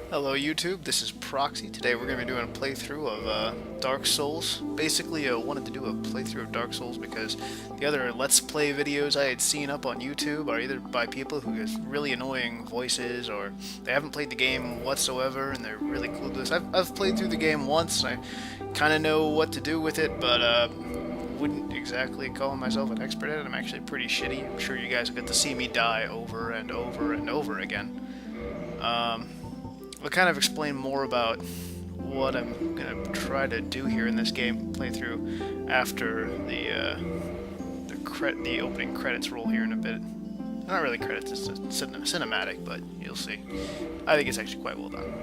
Hello YouTube, this is Proxy. Today we're going to be doing a playthrough of Dark Souls. Basically, I wanted to do a playthrough of Dark Souls because the other Let's Play videos I had seen up on YouTube are either by people who have really annoying voices or they haven't played the game whatsoever and they're really clueless. I've played through the game once, I kind of know what to do with it, but wouldn't exactly call myself an expert at it. I'm actually pretty shitty. I'm sure you guys will get to see me die over and over and over again. I'll kind of explain more about what I'm gonna try to do here in this game playthrough after the opening credits roll here in a bit. Not really credits, it's a cinematic, but you'll see. I think it's actually quite well done.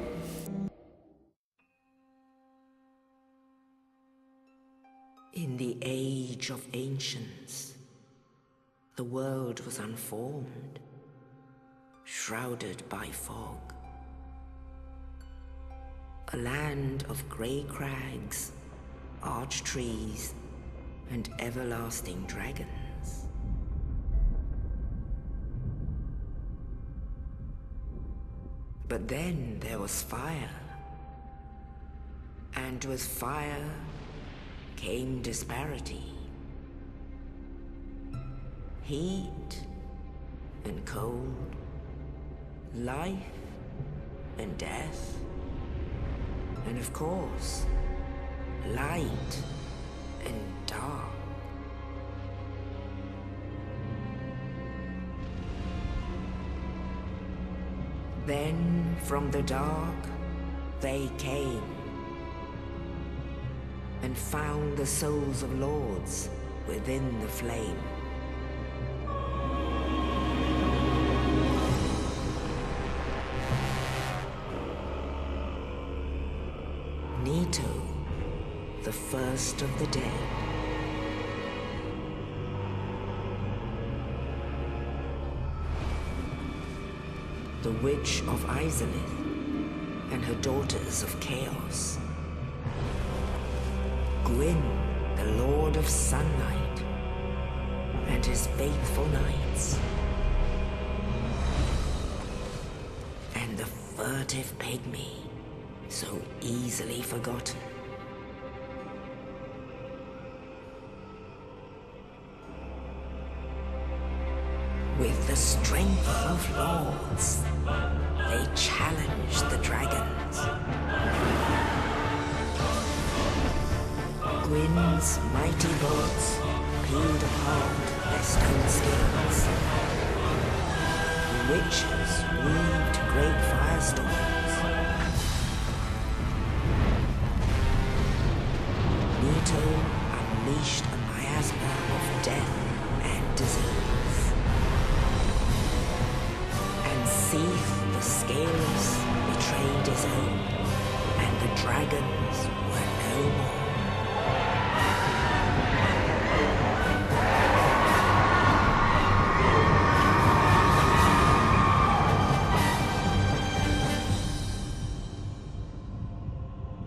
In the age of ancients, the world was unformed, shrouded by fog. A land of grey crags, arch trees, and everlasting dragons. But then there was fire, and with fire came disparity. Heat and cold, life and death, and of course, light and dark. Then from the dark, they came and found the souls of lords within the flame. Nito, the first of the dead. The Witch of Izalith and her daughters of Chaos. Gwyn, the Lord of Sunlight, and his faithful knights. And the furtive pygmy, so easily forgotten. With the strength of lords, they challenged the dragons. Gwyn's mighty bullets peeled apart their stone skins. The witches weaved great firestorms. Nito unleashed a miasma of death and disease. And Seath the Scaleless betrayed his own, and the dragons were no more.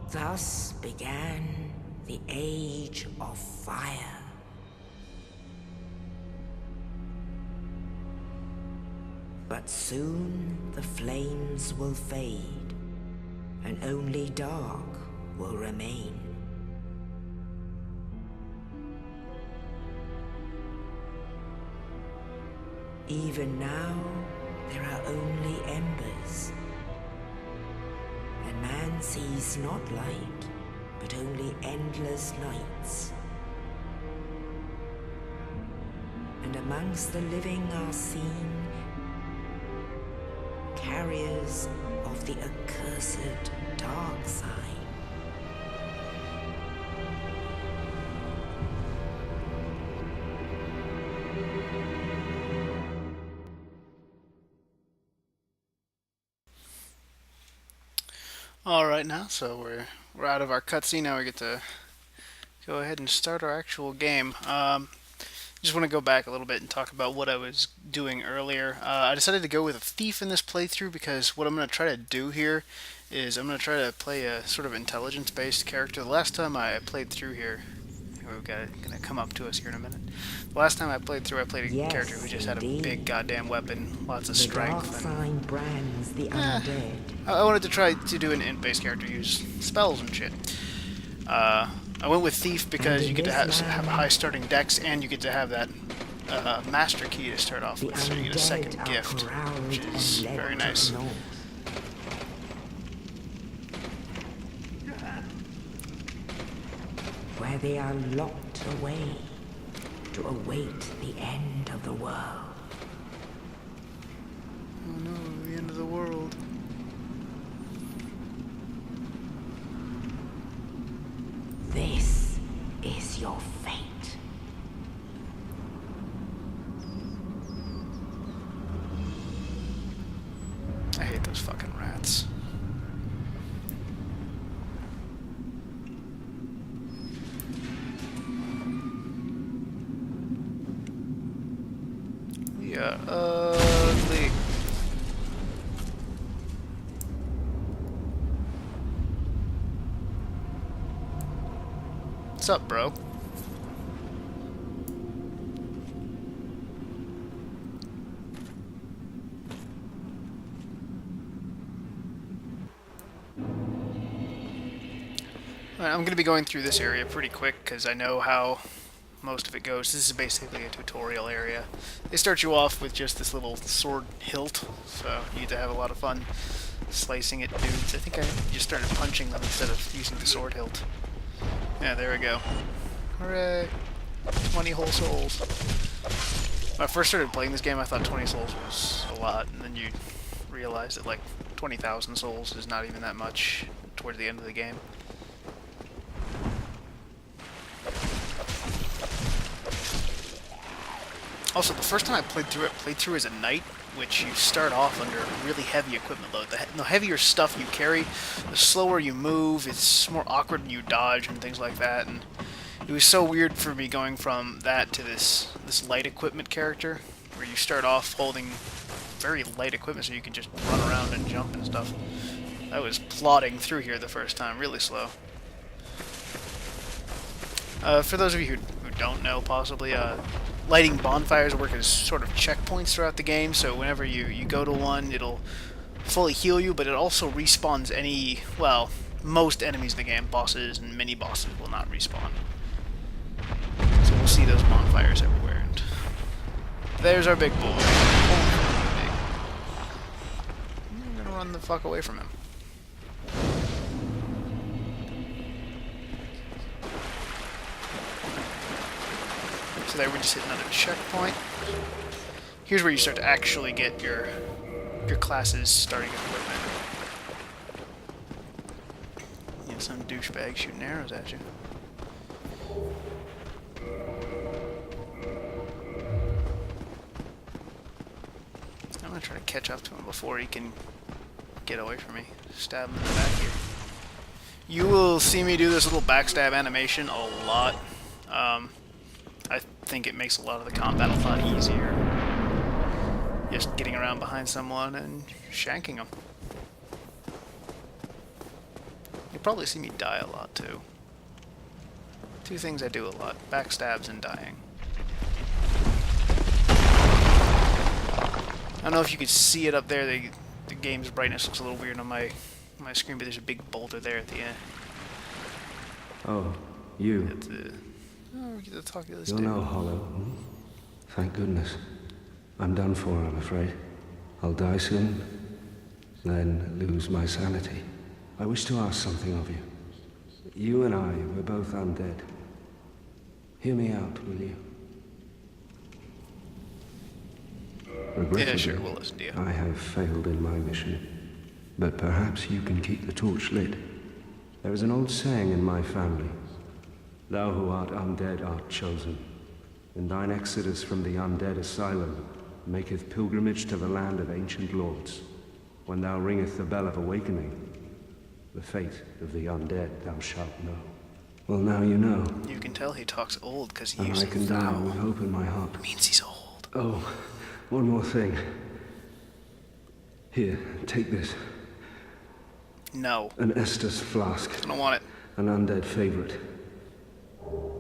Thus began the Age of Fire. But soon the flames will fade, and only dark will remain. Even now, there are only embers. And man sees not light, but only endless nights. And amongst the living are seen carriers of the accursed dark side. Alright now, so we're out of our cutscene, now we get to go ahead and start our actual game. Just want to go back a little bit and talk about what I was doing earlier. I decided to go with a thief in this playthrough because what I'm going to try to do here is I'm going to try to play a sort of intelligence-based character. The last time I played through here, We're gonna come up to us here in a minute. The last time I played through, I played a character who just had a big goddamn weapon, lots of The strength, dark and sign brands the undead. I wanted to try to do an int-based character, use spells and shit. I went with Thief because you get to have a high starting dex, and you get to have that master key to start off with, so you get a second gift, which is very nice. Where they are locked away to await the end of the world. Oh no, the end of the world. This is your fate. I hate those fucking rats. Yeah, ugly. What's up, bro? Alright, I'm going to be going through this area pretty quick because I know how most of it goes. This is basically a tutorial area. They start you off with just this little sword hilt, so you get to have a lot of fun slicing at dudes. I think I just started punching them instead of using the sword hilt. Yeah, there we go. Hooray! 20 whole souls. When I first started playing this game, I thought 20 souls was a lot, and then you realize that like 20,000 souls is not even that much towards the end of the game. Also, the first time I played through as a knight, which you start off under really heavy equipment load. The heavier stuff you carry, the slower you move, it's more awkward when you dodge and things like that, and it was so weird for me going from that to this light equipment character, where you start off holding very light equipment so you can just run around and jump and stuff. I was plodding through here the first time, really slow. For those of you who don't know, possibly, lighting bonfires work as sort of checkpoints throughout the game, so whenever you go to one, it'll fully heal you, but it also respawns any, well, most enemies in the game, bosses and mini-bosses, will not respawn. So we'll see those bonfires everywhere, and there's our big boy. I'm gonna run the fuck away from him. So there, we're just hitting another checkpoint. Here's where you start to actually get your class's starting equipment. You have some douchebag shooting arrows at you. I'm gonna try to catch up to him before he can get away from me. Stab him in the back here. You will see me do this little backstab animation a lot. I think it makes a lot of the combat a lot easier. Just getting around behind someone and shanking them. You'll probably see me die a lot too. Two things I do a lot: backstabs and dying. I don't know if you could see it up there. The game's brightness looks a little weird on my screen, but there's a big boulder there at the end. Oh, you. Oh, we get to talk to this You're dude. no hollow. Thank goodness. I'm done for, I'm afraid. I'll die soon, then lose my sanity. I wish to ask something of you. You and I were both undead. Hear me out, will you? Regrettably, Yeah, sure, we'll listen to you. I have failed in my mission, but perhaps you can keep the torch lit. There is an old saying in my family: thou who art undead art chosen. In thine exodus from the Undead Asylum maketh pilgrimage to the land of ancient lords. When thou ringeth the bell of awakening, the fate of the undead thou shalt know. Well, now you know. You can tell he talks old because he And uses I can die with hope in my heart. It means he's old. Oh, one more thing. Here, take this. No. An Estus flask. I don't want it. An undead favorite.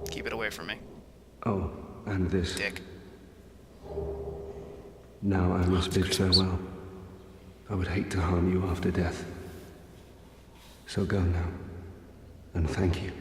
Keep it away from me, Oh, and this. dick. Now I must it's bid Christmas. farewell. I would hate to harm you after death. So go now, and thank you.